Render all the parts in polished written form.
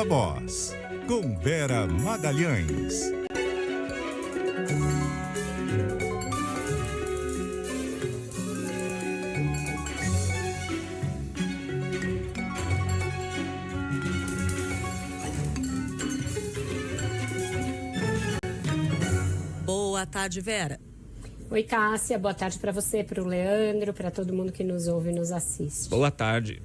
Viva Voz, com Vera Magalhães. Boa tarde, Vera. Oi, Cássia. Boa tarde para você, para o Leandro, para todo mundo que nos ouve e nos assiste. Boa tarde.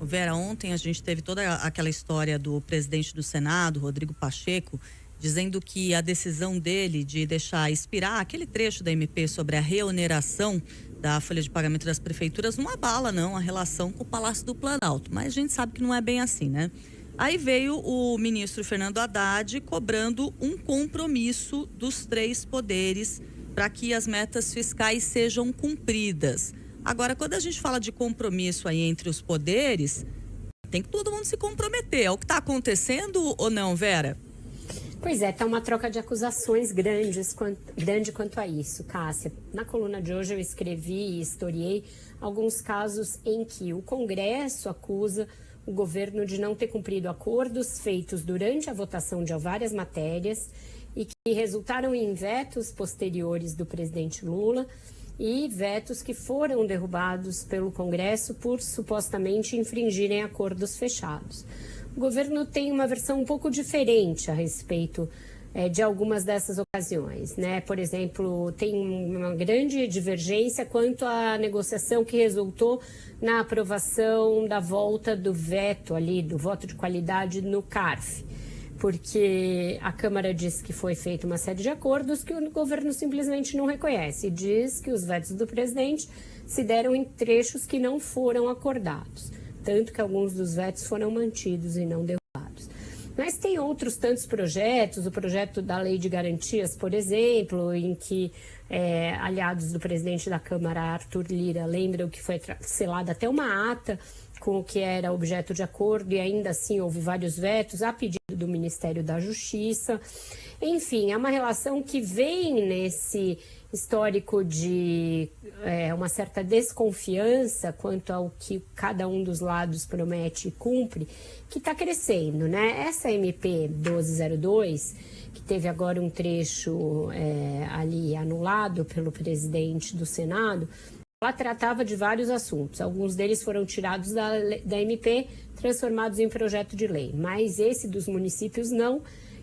Vera, ontem a gente teve toda aquela história do presidente do Senado, Rodrigo Pacheco, dizendo que a decisão dele de deixar expirar aquele trecho da MP sobre a reoneração da folha de pagamento das prefeituras não abala, não, a relação com o Palácio do Planalto. Mas a gente sabe que não é bem assim, né? Aí veio o ministro Fernando Haddad cobrando um compromisso dos três poderes para que as metas fiscais sejam cumpridas. Agora, quando a gente fala de compromisso aí entre os poderes, tem que todo mundo se comprometer. É o que está acontecendo ou não, Vera? Pois é, tá uma troca de acusações grande quanto a isso, Cássia. Na coluna de hoje eu escrevi e historiei alguns casos em que o Congresso acusa o governo de não ter cumprido acordos feitos durante a votação de várias matérias e que resultaram em vetos posteriores do presidente Lula e vetos que foram derrubados pelo Congresso por supostamente infringirem acordos fechados. O governo tem uma versão um pouco diferente a respeito de algumas dessas ocasiões, né? Por exemplo, tem uma grande divergência quanto à negociação que resultou na aprovação da volta do veto ali, do voto de qualidade no CARF, porque a Câmara diz que foi feita uma série de acordos que o governo simplesmente não reconhece e diz que os vetos do presidente se deram em trechos que não foram acordados, tanto que alguns dos vetos foram mantidos e não derrubados. Mas tem outros tantos projetos, o projeto da Lei de Garantias, por exemplo, em que aliados do presidente da Câmara, Arthur Lira, lembram que foi selada até uma ata com o que era objeto de acordo e ainda assim houve vários vetos a pedido do Ministério da Justiça. Enfim, é uma relação que vem nesse histórico de uma certa desconfiança quanto ao que cada um dos lados promete e cumpre, que está crescendo, né? Essa MP 1202, que teve agora um trecho ali anulado pelo presidente do Senado, ela tratava de vários assuntos. Alguns deles foram tirados da MP, transformados em projeto de lei, mas esse dos municípios não,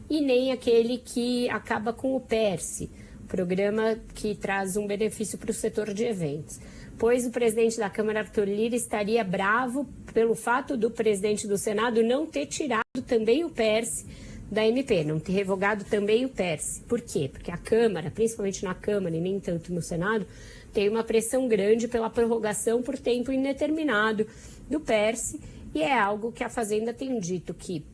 e nem aquele que acaba com o PERSE, programa que traz um benefício para o setor de eventos. Pois o presidente da Câmara, Arthur Lira, estaria bravo pelo fato do presidente do Senado não ter tirado também o PERSE da MP, não ter revogado também o PERSE. Por quê? Porque a Câmara, principalmente na Câmara e nem tanto no Senado, tem uma pressão grande pela prorrogação por tempo indeterminado do PERSE, e é algo que a Fazenda tem dito que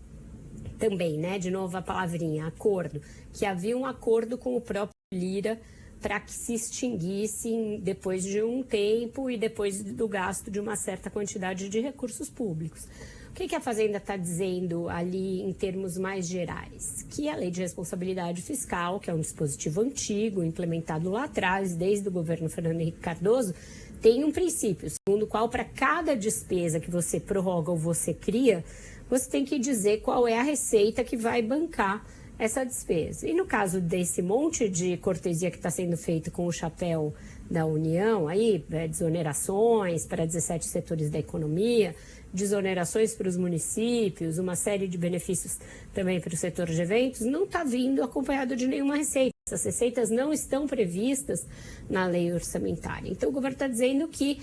também, né, de novo a palavrinha, acordo, que havia um acordo com o próprio Lira para que se extinguisse depois de um tempo e depois do gasto de uma certa quantidade de recursos públicos. O que a Fazenda está dizendo ali em termos mais gerais? Que a Lei de Responsabilidade Fiscal, que é um dispositivo antigo, implementado lá atrás, desde o governo Fernando Henrique Cardoso, tem um princípio, segundo o qual para cada despesa que você prorroga ou você cria, você tem que dizer qual é a receita que vai bancar essa despesa. E no caso desse monte de cortesia que está sendo feito com o chapéu da União, aí, desonerações para 17 setores da economia, desonerações para os municípios, uma série de benefícios também para o setor de eventos, não está vindo acompanhado de nenhuma receita. Essas receitas não estão previstas na lei orçamentária. Então, o governo está dizendo que,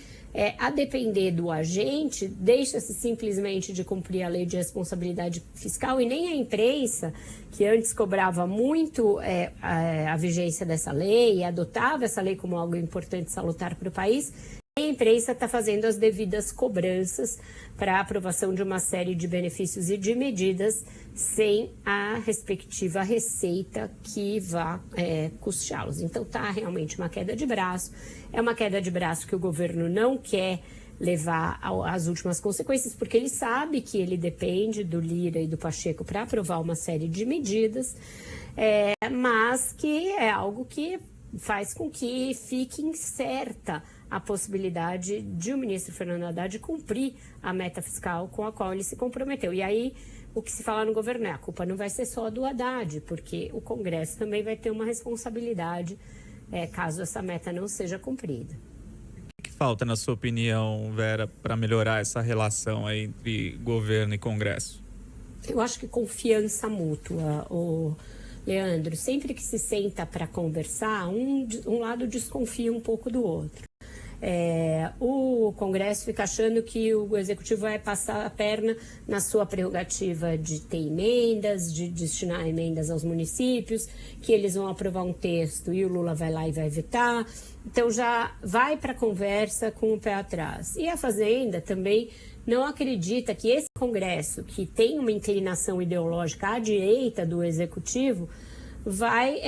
a depender do agente, deixa-se simplesmente de cumprir a lei de responsabilidade fiscal e nem a imprensa, que antes cobrava muito a vigência dessa lei e adotava essa lei como algo importante e salutar para o país, a imprensa está fazendo as devidas cobranças para a aprovação de uma série de benefícios e de medidas sem a respectiva receita que vá custeá-los. Então está realmente uma queda de braço, é uma queda de braço que o governo não quer levar às últimas consequências, porque ele sabe que ele depende do Lira e do Pacheco para aprovar uma série de medidas, mas que é algo que faz com que fique incerta a possibilidade de o ministro Fernando Haddad cumprir a meta fiscal com a qual ele se comprometeu. E aí, o que se fala no governo é a culpa não vai ser só do Haddad, porque o Congresso também vai ter uma responsabilidade caso essa meta não seja cumprida. O que falta, na sua opinião, Vera, para melhorar essa relação aí entre governo e Congresso? Eu acho que confiança mútua, Leandro. Sempre que se senta para conversar, um lado desconfia um pouco do outro. O Congresso fica achando que o Executivo vai passar a perna na sua prerrogativa de ter emendas, de destinar emendas aos municípios, que eles vão aprovar um texto e o Lula vai lá e vai vetar. Então já vai para a conversa com o pé atrás. E a Fazenda também não acredita que esse Congresso, que tem uma inclinação ideológica à direita do Executivo, vai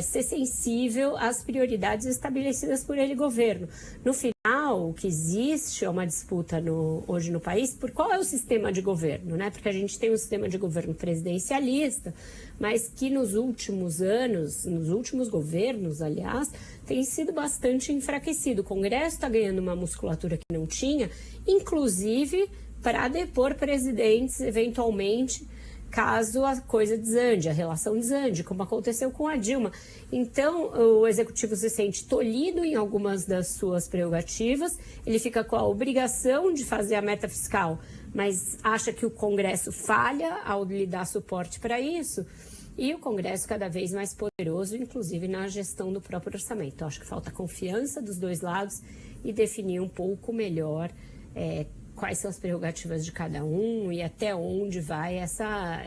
ser sensível às prioridades estabelecidas por ele, governo. No final, o que existe é uma disputa hoje no país por qual é o sistema de governo, né? Porque a gente tem um sistema de governo presidencialista, mas que nos últimos anos, nos últimos governos, aliás, tem sido bastante enfraquecido. O Congresso está ganhando uma musculatura que não tinha, inclusive para depor presidentes, eventualmente, caso a coisa desande, a relação desande, como aconteceu com a Dilma. Então, o Executivo se sente tolhido em algumas das suas prerrogativas, ele fica com a obrigação de fazer a meta fiscal, mas acha que o Congresso falha ao lhe dar suporte para isso, e o Congresso cada vez mais poderoso, inclusive na gestão do próprio orçamento. Então, acho que falta confiança dos dois lados e definir um pouco melhor quais são as prerrogativas de cada um e até onde vai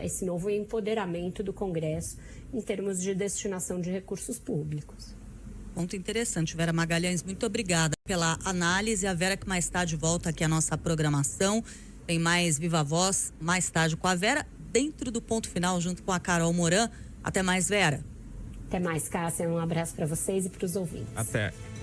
esse novo empoderamento do Congresso em termos de destinação de recursos públicos. Ponto interessante. Vera Magalhães, muito obrigada pela análise. A Vera que mais tarde volta aqui à nossa programação. Tem mais Viva Voz mais tarde com a Vera, dentro do Ponto Final, junto com a Carol Moran. Até mais, Vera. Até mais, Cássia. Um abraço para vocês e para os ouvintes. Até.